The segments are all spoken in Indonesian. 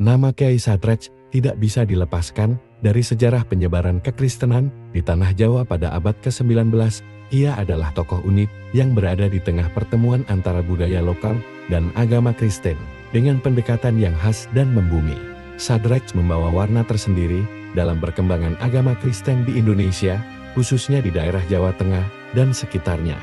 Nama Kyai Sadrech tidak bisa dilepaskan dari sejarah penyebaran kekristenan di tanah Jawa pada abad ke-19. Ia adalah tokoh unik yang berada di tengah pertemuan antara budaya lokal dan agama Kristen dengan pendekatan yang khas dan membumi. Sadrech membawa warna tersendiri dalam perkembangan agama Kristen di Indonesia, khususnya di daerah Jawa Tengah dan sekitarnya.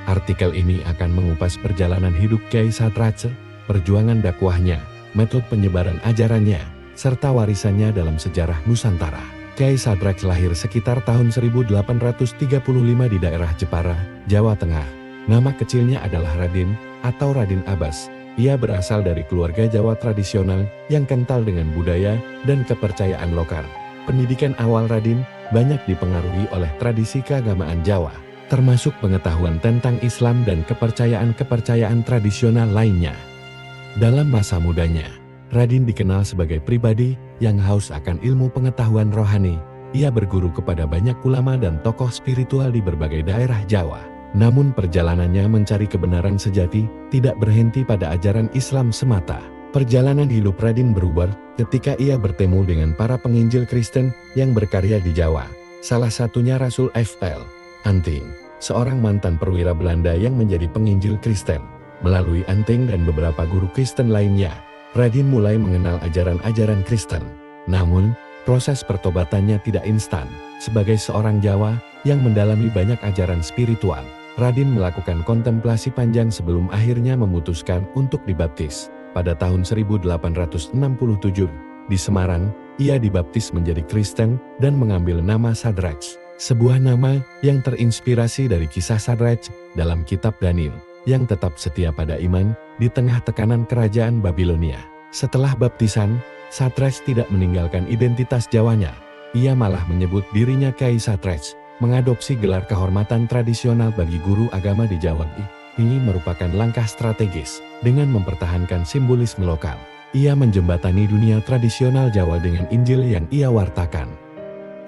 Artikel ini akan mengupas perjalanan hidup Kyai Sadrech, perjuangan dakwahnya, metode penyebaran ajarannya, serta warisannya dalam sejarah Nusantara. Kyai Sadrech lahir sekitar tahun 1835 di daerah Jepara, Jawa Tengah. Nama kecilnya adalah Raden atau Raden Abbas. Ia berasal dari keluarga Jawa tradisional yang kental dengan budaya dan kepercayaan lokal. Pendidikan awal Raden banyak dipengaruhi oleh tradisi keagamaan Jawa, termasuk pengetahuan tentang Islam dan kepercayaan-kepercayaan tradisional lainnya. Dalam masa mudanya, Raden dikenal sebagai pribadi yang haus akan ilmu pengetahuan rohani. Ia berguru kepada banyak ulama dan tokoh spiritual di berbagai daerah Jawa. Namun perjalanannya mencari kebenaran sejati tidak berhenti pada ajaran Islam semata. Perjalanan hidup Raden berubah ketika ia bertemu dengan para penginjil Kristen yang berkarya di Jawa. Salah satunya Rasul F.L. Anting, seorang mantan perwira Belanda yang menjadi penginjil Kristen. Melalui Anting dan beberapa guru Kristen lainnya, Raden mulai mengenal ajaran-ajaran Kristen. Namun, proses pertobatannya tidak instan. Sebagai seorang Jawa yang mendalami banyak ajaran spiritual, Raden melakukan kontemplasi panjang sebelum akhirnya memutuskan untuk dibaptis. Pada tahun 1867, di Semarang, ia dibaptis menjadi Kristen dan mengambil nama Sadrech, sebuah nama yang terinspirasi dari kisah Sadrech dalam kitab Daniel, yang tetap setia pada iman di tengah tekanan kerajaan Babilonia. Setelah baptisan, Sadrech tidak meninggalkan identitas Jawanya. Ia malah menyebut dirinya Kyai Sadrech, mengadopsi gelar kehormatan tradisional bagi guru agama di Jawa. Ini merupakan langkah strategis dengan mempertahankan simbolisme lokal. Ia menjembatani dunia tradisional Jawa dengan Injil yang ia wartakan.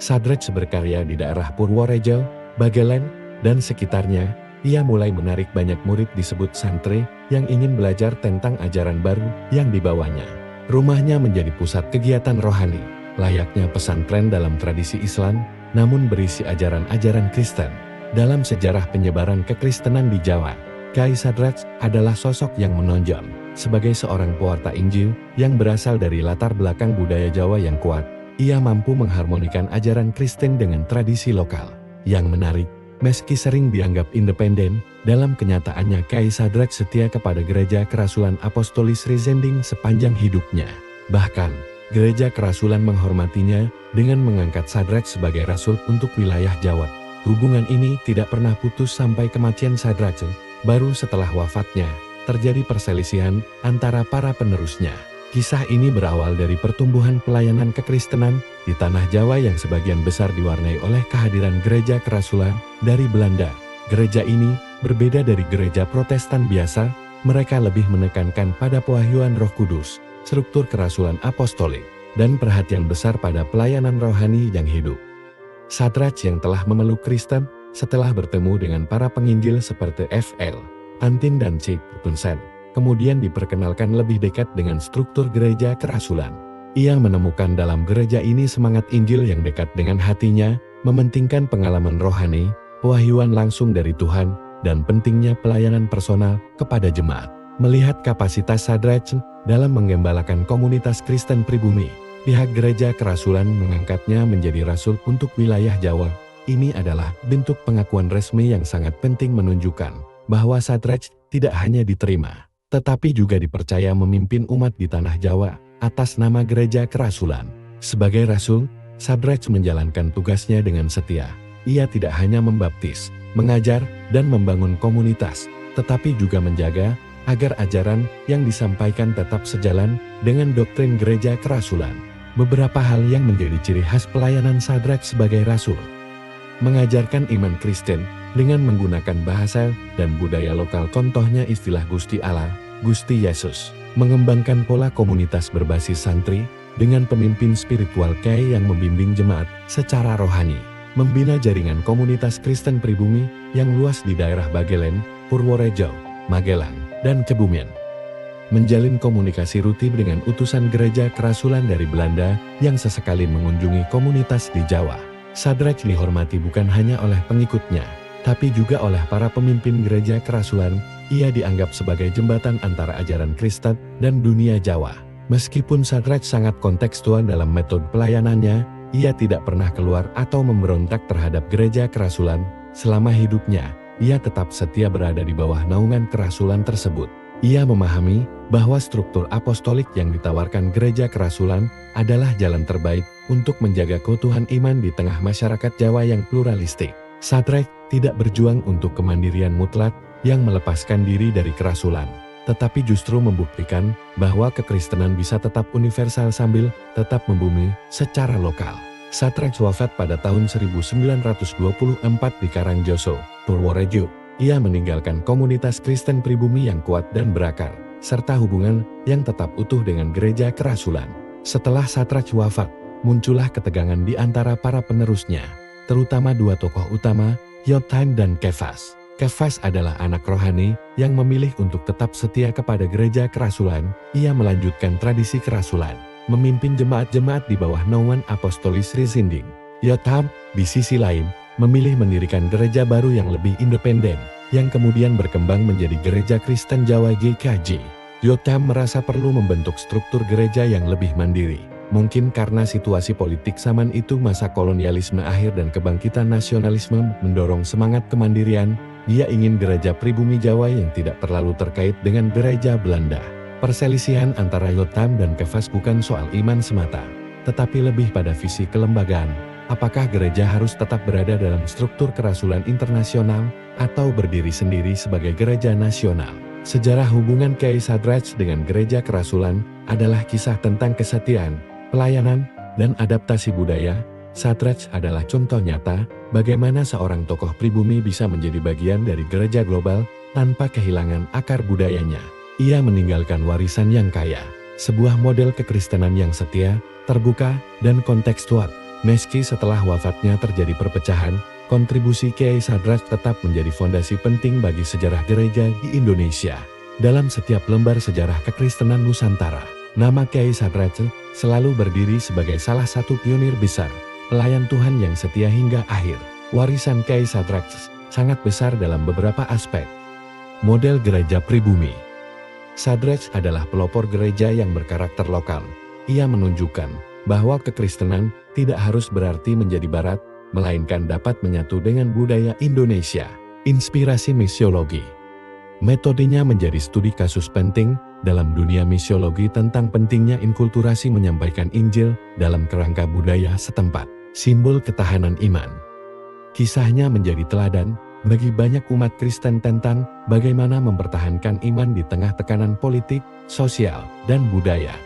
Sadrech berkarya di daerah Purworejo, Bagelen, dan sekitarnya. Ia mulai menarik banyak murid disebut santri yang ingin belajar tentang ajaran baru yang dibawanya. Rumahnya menjadi pusat kegiatan rohani, layaknya pesantren dalam tradisi Islam, namun berisi ajaran-ajaran Kristen. Dalam sejarah penyebaran kekristenan di Jawa, Kyai Sadrech adalah sosok yang menonjol sebagai seorang pewarta Injil yang berasal dari latar belakang budaya Jawa yang kuat. Ia mampu mengharmonikan ajaran Kristen dengan tradisi lokal. Yang menarik, meski sering dianggap independen, dalam kenyataannya Kyai Sadrech setia kepada Gereja Kerasulan Apostolis Rizending sepanjang hidupnya. Bahkan, Gereja Kerasulan menghormatinya dengan mengangkat Sadrech sebagai rasul untuk wilayah Jawa. Hubungan ini tidak pernah putus sampai kematian Sadrech. Baru setelah wafatnya, terjadi perselisihan antara para penerusnya. Kisah ini berawal dari pertumbuhan pelayanan kekristenan di tanah Jawa yang sebagian besar diwarnai oleh kehadiran gereja kerasulan dari Belanda. Gereja ini berbeda dari gereja Protestan biasa, mereka lebih menekankan pada pewahyuan Roh Kudus, struktur kerasulan apostolik, dan perhatian besar pada pelayanan rohani yang hidup. Sadrech yang telah memeluk Kristen setelah bertemu dengan para penginjil seperti F.L. Anting dan C. Tunsen, kemudian diperkenalkan lebih dekat dengan struktur gereja kerasulan. Ia menemukan dalam gereja ini semangat Injil yang dekat dengan hatinya, mementingkan pengalaman rohani, pewahyuan langsung dari Tuhan, dan pentingnya pelayanan personal kepada jemaat. Melihat kapasitas Sadrech dalam menggembalakan komunitas Kristen pribumi, pihak gereja kerasulan mengangkatnya menjadi rasul untuk wilayah Jawa. Ini adalah bentuk pengakuan resmi yang sangat penting menunjukkan bahwa Sadrech tidak hanya diterima, tetapi juga dipercaya memimpin umat di tanah Jawa atas nama gereja kerasulan. Sebagai rasul, Sadrech menjalankan tugasnya dengan setia. Ia tidak hanya membaptis, mengajar, dan membangun komunitas, tetapi juga menjaga agar ajaran yang disampaikan tetap sejalan dengan doktrin gereja kerasulan. Beberapa hal yang menjadi ciri khas pelayanan Sadrech sebagai rasul: mengajarkan iman Kristen dengan menggunakan bahasa dan budaya lokal, contohnya istilah Gusti Allah, Gusti Yesus; mengembangkan pola komunitas berbasis santri dengan pemimpin spiritual Kyai yang membimbing jemaat secara rohani; membina jaringan komunitas Kristen pribumi yang luas di daerah Bagelen, Purworejo, Magelang, dan Kebumen. menjalin komunikasi rutin dengan utusan gereja kerasulan dari Belanda yang sesekali mengunjungi komunitas di Jawa. Shadrach dihormati bukan hanya oleh pengikutnya, tapi juga oleh para pemimpin gereja kerasulan. Ia dianggap sebagai jembatan antara ajaran Kristen dan dunia Jawa. Meskipun Shadrach sangat kontekstual dalam metode pelayanannya, ia tidak pernah keluar atau memberontak terhadap gereja kerasulan. Selama hidupnya, ia tetap setia berada di bawah naungan kerasulan tersebut. Ia memahami bahwa struktur apostolik yang ditawarkan gereja kerasulan adalah jalan terbaik untuk menjaga keutuhan iman di tengah masyarakat Jawa yang pluralistik. Shadrach tidak berjuang untuk kemandirian mutlak yang melepaskan diri dari kerasulan, tetapi justru membuktikan bahwa kekristenan bisa tetap universal sambil tetap membumi secara lokal. Shadrach wafat pada tahun 1924 di Karangjoso, Purworejo. Ia meninggalkan komunitas Kristen pribumi yang kuat dan berakar, serta hubungan yang tetap utuh dengan gereja kerasulan. Setelah Shadrach wafat, muncullah ketegangan di antara para penerusnya, terutama dua tokoh utama, Yotam dan Kefas. Kefas adalah anak rohani yang memilih untuk tetap setia kepada gereja kerasulan. Ia melanjutkan tradisi kerasulan, memimpin jemaat-jemaat di bawah naungan apostolis Risinding. Yotam, di sisi lain, memilih mendirikan gereja baru yang lebih independen, yang kemudian berkembang menjadi Gereja Kristen Jawa GKJ. Yotam merasa perlu membentuk struktur gereja yang lebih mandiri. Mungkin karena situasi politik zaman itu, masa kolonialisme akhir dan kebangkitan nasionalisme mendorong semangat kemandirian. Dia ingin gereja pribumi Jawa yang tidak terlalu terkait dengan gereja Belanda. Perselisihan antara Yotam dan Kefas bukan soal iman semata, tetapi lebih pada visi kelembagaan. Apakah gereja harus tetap berada dalam struktur kerasulan internasional atau berdiri sendiri sebagai gereja nasional? Sejarah hubungan Kiai Shadrach dengan gereja kerasulan adalah kisah tentang kesetiaan, pelayanan, dan adaptasi budaya. Shadrach adalah contoh nyata bagaimana seorang tokoh pribumi bisa menjadi bagian dari gereja global tanpa kehilangan akar budayanya. Ia meninggalkan warisan yang kaya, sebuah model kekristenan yang setia, terbuka, dan kontekstual. Meski setelah wafatnya terjadi perpecahan, kontribusi Kiai Shadrach tetap menjadi fondasi penting bagi sejarah gereja di Indonesia. Dalam setiap lembar sejarah kekristenan Nusantara, nama Kiai Shadrach selalu berdiri sebagai salah satu pionir besar, pelayan Tuhan yang setia hingga akhir. Warisan Kiai Shadrach sangat besar dalam beberapa aspek. Model gereja pribumi. Shadrach adalah pelopor gereja yang berkarakter lokal. Ia menunjukkan bahwa kekristenan tidak harus berarti menjadi barat, melainkan dapat menyatu dengan budaya Indonesia. Inspirasi misiologi. Metodenya menjadi studi kasus penting dalam dunia misiologi tentang pentingnya inkulturasi menyampaikan Injil dalam kerangka budaya setempat. Simbol ketahanan iman. Kisahnya menjadi teladan bagi banyak umat Kristen tentang bagaimana mempertahankan iman di tengah tekanan politik, sosial, dan budaya.